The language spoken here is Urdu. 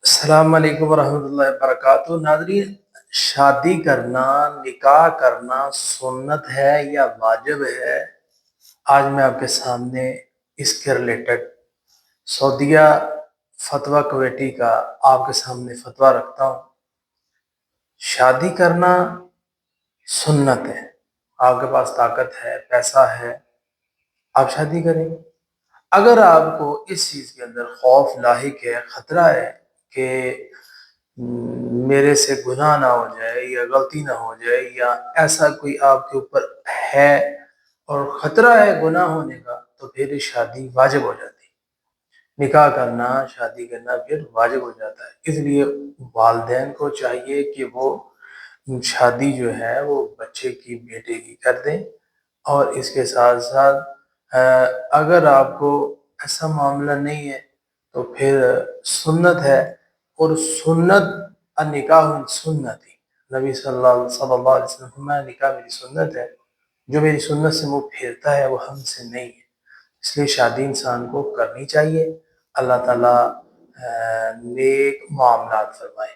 السلام علیکم ورحمۃ اللہ وبرکاتہ۔ ناظرین، شادی کرنا، نکاح کرنا سنت ہے یا واجب ہے؟ آج میں آپ کے سامنے اس کے ریلیٹڈ سعودیہ فتویٰ کمیٹی کا آپ کے سامنے فتویٰ رکھتا ہوں۔ شادی کرنا سنت ہے۔ آپ کے پاس طاقت ہے، پیسہ ہے، آپ شادی کریں۔ اگر آپ کو اس چیز کے اندر خوف لاحق ہے، خطرہ ہے کہ میرے سے گناہ نہ ہو جائے یا غلطی نہ ہو جائے، یا ایسا کوئی آپ کے اوپر ہے اور خطرہ ہے گناہ ہونے کا، تو پھر شادی واجب ہو جاتی ہے۔ نکاح کرنا، شادی کرنا پھر واجب ہو جاتا ہے۔ اس لیے والدین کو چاہیے کہ وہ شادی جو ہے وہ بچے کی، بیٹے کی کر دیں۔ اور اس کے ساتھ ساتھ اگر آپ کو ایسا معاملہ نہیں ہے تو پھر سنت ہے، اور سنت النکاح سنتی، نبی صلی اللہ علیہ وسلم فرمایا نکاح میری سنت ہے، جو میری سنت سے منہ پھیرتا ہے وہ ہم سے نہیں ہے۔ اس لیے شادی انسان کو کرنی چاہیے۔ اللہ تعالیٰ نیک معاملات فرمائے۔